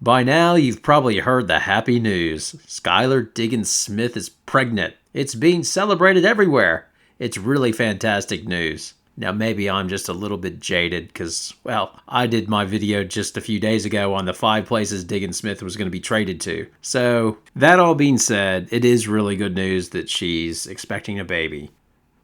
By now, you've probably heard the happy news. Skylar Diggins Smith is pregnant. It's being celebrated everywhere. It's really fantastic news. Now, maybe I'm just a little bit jaded because, well, I did my video just a few days ago on the 5 places Diggins Smith was going to be traded to. So, that all being said, it is really good news that she's expecting a baby.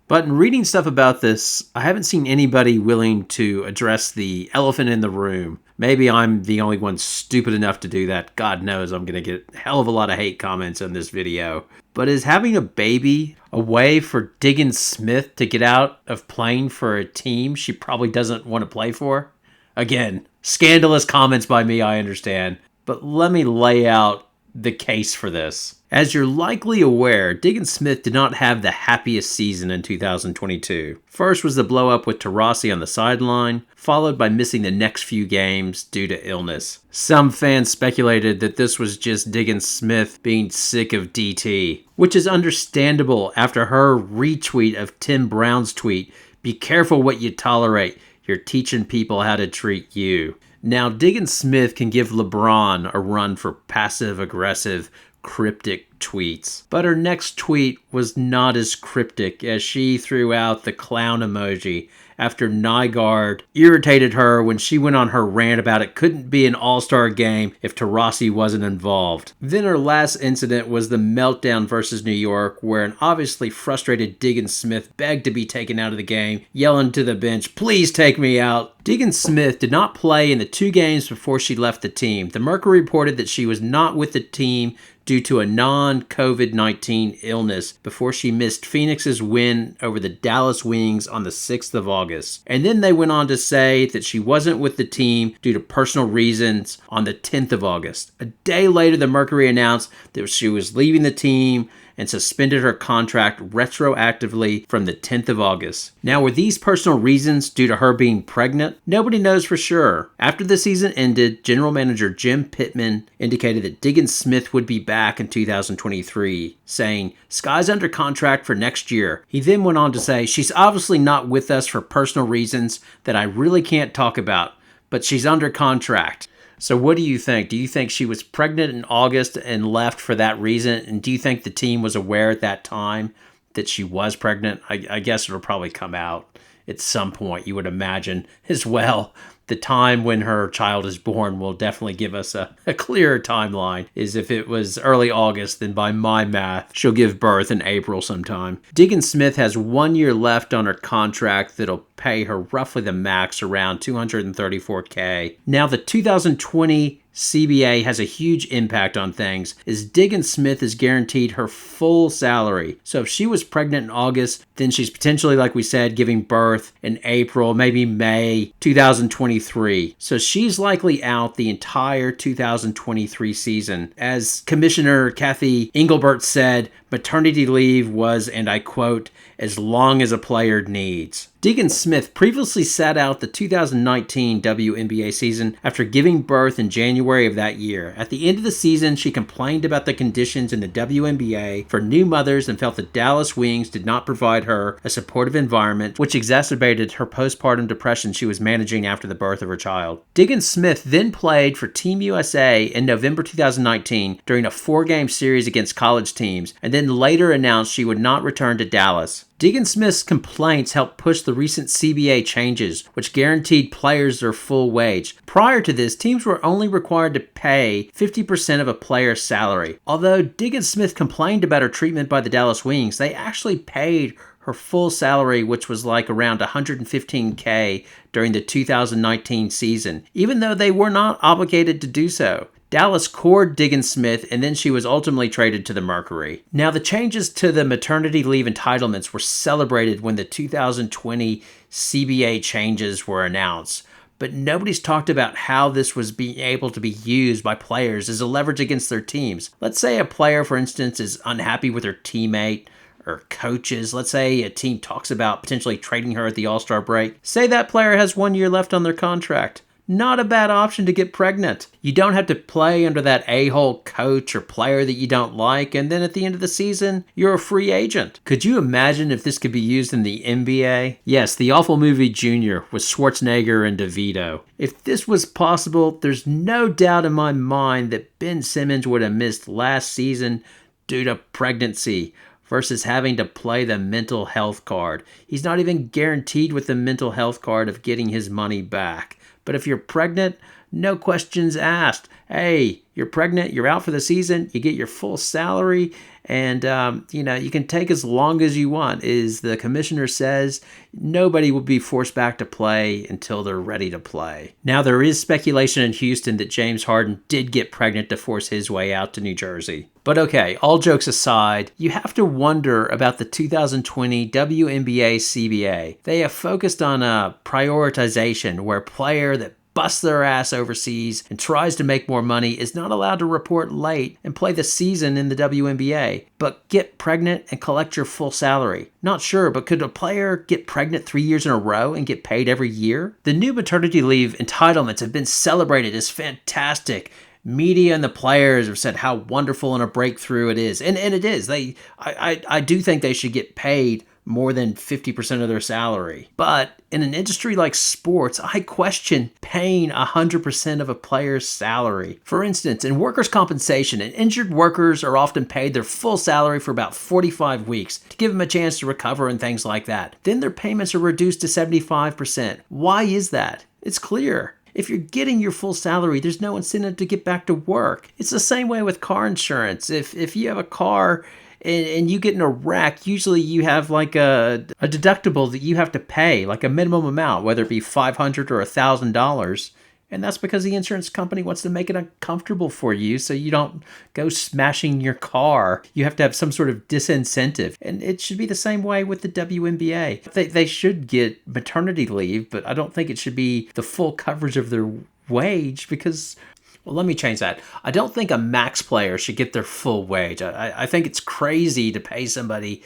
But in reading stuff about this, I haven't seen anybody willing to address the elephant in the room. Maybe I'm the only one stupid enough to do that. God knows I'm going to get a hell of a lot of hate comments on this video. But is having a baby a way for Diggins Smith to get out of playing for a team she probably doesn't want to play for? Again, scandalous comments by me, I understand. But let me lay out the case for this. As you're likely aware, Diggins Smith did not have the happiest season in 2022. First was the blow up with Taurasi on the sideline, followed by missing the next few games due to illness. Some fans speculated that this was just Diggins Smith being sick of DT, which is understandable after her retweet of Tim Brown's tweet, "Be careful what you tolerate. You're teaching people how to treat you." Now, Diggins Smith can give LeBron a run for passive-aggressive, cryptic tweets. But her next tweet was not as cryptic as she threw out the clown emoji after Nygaard irritated her when she went on her rant about it couldn't be an all-star game if Taurasi wasn't involved. Then her last incident was the meltdown versus New York, where an obviously frustrated Diggins Smith begged to be taken out of the game, yelling to the bench, "Please take me out." Diggins Smith did not play in the 2 games before she left the team. The Mercury reported that she was not with the team due to a non-COVID-19 illness before she missed Phoenix's win over the Dallas Wings on the 6th of August. And then they went on to say that she wasn't with the team due to personal reasons on the 10th of August. A day later, the Mercury announced that she was leaving the team and suspended her contract retroactively from the 10th of August. Now, were these personal reasons due to her being pregnant? Nobody knows for sure. After the season ended, general manager Jim Pittman indicated that Diggins Smith would be back in 2023, saying, "Sky's under contract for next year." He then went on to say, "She's obviously not with us for personal reasons that I really can't talk about, but she's under contract." So what do you think? Do you think she was pregnant in August and left for that reason? And do you think the team was aware at that time that she was pregnant? I guess it'll probably come out at some point, you would imagine as well. The time when her child is born will definitely give us a clearer timeline. Is if it was early August, then by my math, she'll give birth in April sometime. Diggins Smith has 1 year left on her contract that'll pay her roughly the max, around $234K. Now, the 2020 CBA has a huge impact on things, as Diggins Smith is guaranteed her full salary. So if she was pregnant in August, then she's potentially, like we said, giving birth in April, maybe May 2023. So she's likely out the entire 2023 season. As Commissioner Kathy Engelbert said, maternity leave was, and I quote, "as long as a player needs." Diggins Smith previously sat out the 2019 WNBA season after giving birth in January of that year. At the end of the season, she complained about the conditions in the WNBA for new mothers and felt the Dallas Wings did not provide her a supportive environment, which exacerbated her postpartum depression she was managing after the birth of her child. Diggins Smith then played for Team USA in November 2019 during a 4-game series against college teams, and then later announced she would not return to Dallas. Diggins Smith's complaints helped push the recent CBA changes, which guaranteed players their full wage. Prior to this, teams were only required to pay 50% of a player's salary. Although Diggins Smith complained about her treatment by the Dallas Wings, they actually paid her full salary, which was like around $115K during the 2019 season, even though they were not obligated to do so. Dallas cored Diggins Smith, and then she was ultimately traded to the Mercury. Now, the changes to the maternity leave entitlements were celebrated when the 2020 CBA changes were announced, but nobody's talked about how this was being able to be used by players as a leverage against their teams. Let's say a player, for instance, is unhappy with her teammate or coaches. Let's say a team talks about potentially trading her at the All-Star break. Say that player has 1 year left on their contract. not a bad option to get pregnant. You don't have to play under that a-hole coach or player that you don't like, and then at the end of the season, you're a free agent. Could you imagine if this could be used in the NBA? Yes, the awful movie Junior with Schwarzenegger and DeVito. If this was possible, there's no doubt in my mind that Ben Simmons would have missed last season due to pregnancy versus having to play the mental health card. He's not even guaranteed with the mental health card of getting his money back. But if you're pregnant, no questions asked. Hey, you're pregnant, you're out for the season, you get your full salary, and you can take as long as you want. As the commissioner says, nobody will be forced back to play until they're ready to play. Now, there is speculation in Houston that James Harden did get pregnant to force his way out to New Jersey. But okay, all jokes aside, you have to wonder about the 2020 WNBA CBA. They have focused on a prioritization where a player that busts their ass overseas and tries to make more money is not allowed to report late and play the season in the WNBA, but get pregnant and collect your full salary. Not sure, but could a player get pregnant 3 years in a row and get paid every year? The new maternity leave entitlements have been celebrated as fantastic. Media and the players have said how wonderful and a breakthrough it is. And it is. I do think they should get paid more than 50% of their salary. But in an industry like sports, I question paying 100% of a player's salary. For instance, in workers' compensation, injured workers are often paid their full salary for about 45 weeks to give them a chance to recover and things like that. Then their payments are reduced to 75%. Why is that? It's clear. If you're getting your full salary, there's no incentive to get back to work. It's the same way with car insurance. If you have a car and you get in a wreck, usually you have like a deductible that you have to pay, like a minimum amount, whether it be $500 or $1,000. And that's because the insurance company wants to make it uncomfortable for you so you don't go smashing your car. You have to have some sort of disincentive. And it should be the same way with the WNBA. They should get maternity leave, but I don't think it should be the full coverage of their wage because... Well, let me change that. I don't think a max player should get their full wage. I think it's crazy to pay somebody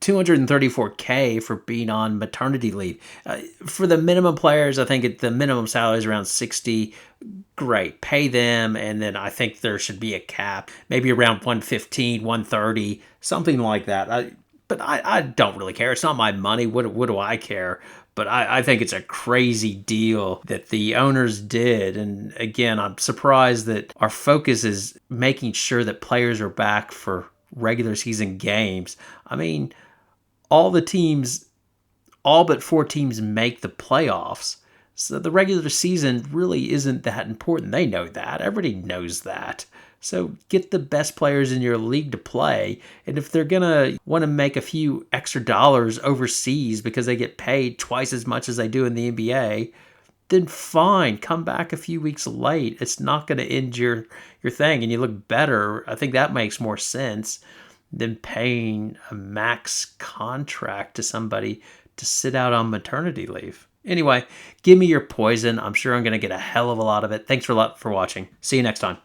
$234K for being on maternity leave. For the minimum players, I think the minimum salary is around $60. Great, pay them, and then I think there should be a cap, maybe around $115, $130, something like that. But I don't really care. It's not my money. What do I care? But I think it's a crazy deal that the owners did. And again, I'm surprised that our focus is making sure that players are back for regular season games. I mean, all but 4 teams make the playoffs. So the regular season really isn't that important. They know that. Everybody knows that. So get the best players in your league to play. And if they're going to want to make a few extra dollars overseas because they get paid twice as much as they do in the NBA, then fine, come back a few weeks late. It's not going to end your thing and you look better. I think that makes more sense than paying a max contract to somebody to sit out on maternity leave. Anyway, give me your poison. I'm sure I'm going to get a hell of a lot of it. Thanks a lot for watching. See you next time.